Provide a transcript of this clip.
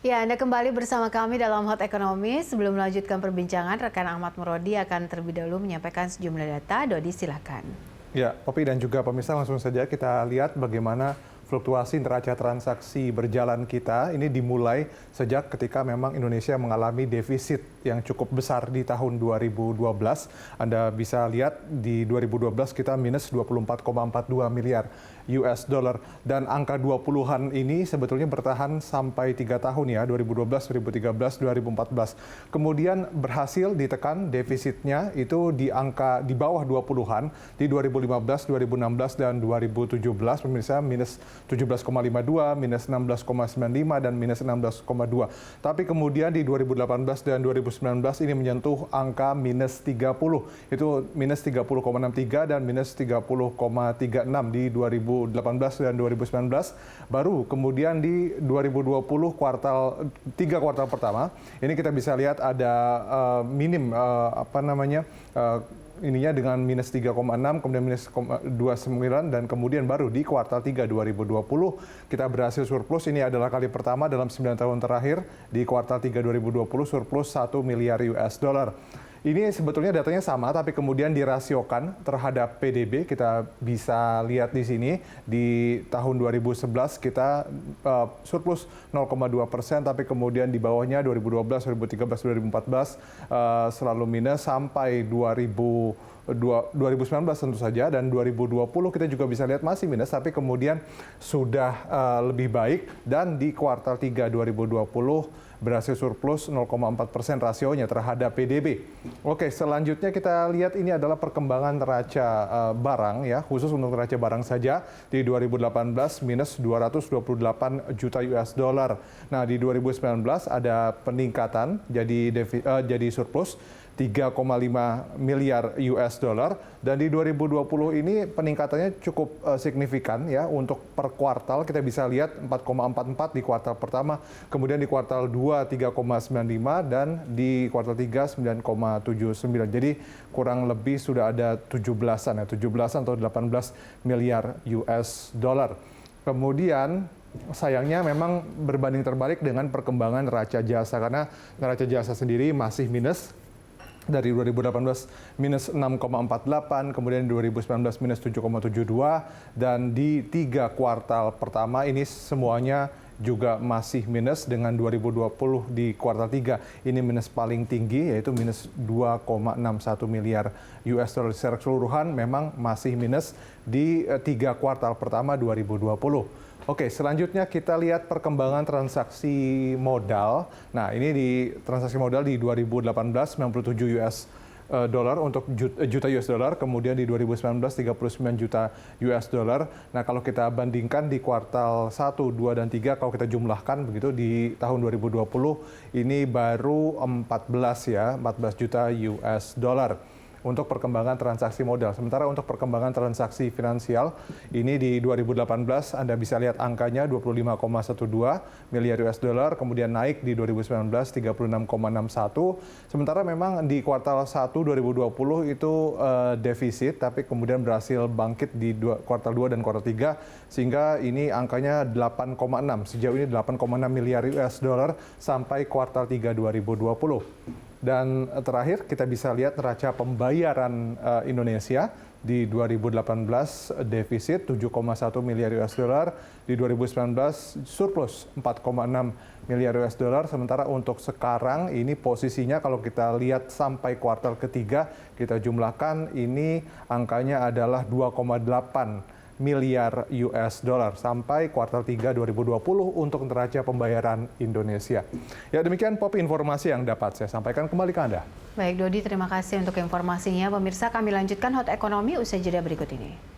Ya, Anda kembali bersama kami dalam Hot Ekonomi. Sebelum melanjutkan perbincangan, rekan Ahmad Murodi akan terlebih dahulu menyampaikan sejumlah data. Dodi, silakan. Ya, Popi dan juga pemirsa, langsung saja kita lihat bagaimana fluktuasi neraca transaksi berjalan kita ini dimulai sejak ketika memang Indonesia mengalami defisit yang cukup besar di tahun 2012. Anda bisa lihat di 2012 kita minus 24,42 miliar US dollar, dan angka 20-an ini sebetulnya bertahan sampai 3 tahun ya, 2012, 2013, 2014. Kemudian berhasil ditekan defisitnya itu di angka di bawah 20-an di 2015, 2016 dan 2017, pemirsa, minus 17,52, minus 16,95 dan minus 16,2. Tapi kemudian di 2018 dan 2019 ini menyentuh angka minus 30. Itu minus 30,63 dan minus 30,36 di 2018 dan 2019. Baru kemudian di 2020 tiga kuartal pertama ini kita bisa lihat ada ininya dengan minus 3,6, kemudian minus 29, dan kemudian baru di kuartal 3 2020 kita berhasil surplus. Ini adalah kali pertama dalam 9 tahun terakhir di kuartal 3 2020 surplus 1 miliar US dollar. Ini sebetulnya datanya sama, tapi kemudian dirasiokan terhadap PDB. Kita bisa lihat di sini, di tahun 2011 kita surplus 0,2%, tapi kemudian di bawahnya 2012, 2013, 2014 selalu minus sampai 2019 tentu saja, dan 2020 kita juga bisa lihat masih minus, tapi kemudian sudah lebih baik, dan di kuartal 3 2020 berhasil surplus 0,4% rasionya terhadap PDB. Oke, selanjutnya kita lihat ini adalah perkembangan neraca barang ya, khusus untuk neraca barang saja di 2018 minus 228 juta US dollar. Nah, di 2019 ada peningkatan jadi surplus 3,5 miliar US dollar, dan di 2020 ini peningkatannya cukup signifikan ya. Untuk per kuartal kita bisa lihat 4,44 di kuartal pertama, kemudian di kuartal 2 3,95 dan di kuartal 3 9,79. Jadi kurang lebih sudah ada 17-an atau 18 miliar US dollar. Kemudian sayangnya memang berbanding terbalik dengan perkembangan neraca jasa, karena neraca jasa sendiri masih minus. Dari 2018 minus 6,48, kemudian 2019 minus 7,72, dan di 3 kuartal pertama ini semuanya juga masih minus, dengan 2020 di kuartal 3 ini minus paling tinggi, yaitu minus 2,61 miliar US dollar. Secara keseluruhan memang masih minus di 3 kuartal pertama 2020. Oke, selanjutnya kita lihat perkembangan transaksi modal. Nah, ini di transaksi modal di 2018 97 US dollar untuk juta US dollar, kemudian di 2019 39 juta US dollar. Nah, kalau kita bandingkan di kuartal 1, 2 dan 3 kalau kita jumlahkan begitu di tahun 2020 ini baru 14 juta US dollar untuk perkembangan transaksi modal. Sementara untuk perkembangan transaksi finansial, ini di 2018 Anda bisa lihat angkanya 25,12 miliar US dollar, kemudian naik di 2019 36,61. Sementara memang di kuartal 1 2020 itu defisit, tapi kemudian berhasil bangkit di kuartal 2 dan kuartal 3, sehingga ini angkanya 8,6. Sejauh ini 8,6 miliar US dollar sampai kuartal 3 2020. Dan terakhir kita bisa lihat neraca pembayaran Indonesia di 2018 defisit 7,1 miliar US dollar, di 2019 surplus 4,6 miliar US dollar. Sementara untuk sekarang ini posisinya kalau kita lihat sampai kuartal ketiga kita jumlahkan ini angkanya adalah 2,8 miliar US dollar sampai kuartal 3 2020 untuk neraca pembayaran Indonesia. Ya, demikian Pop informasi yang dapat saya sampaikan, kembali ke Anda. Baik Dodi, terima kasih untuk informasinya. Pemirsa, kami lanjutkan Hot Ekonomi usai jeda berikut ini.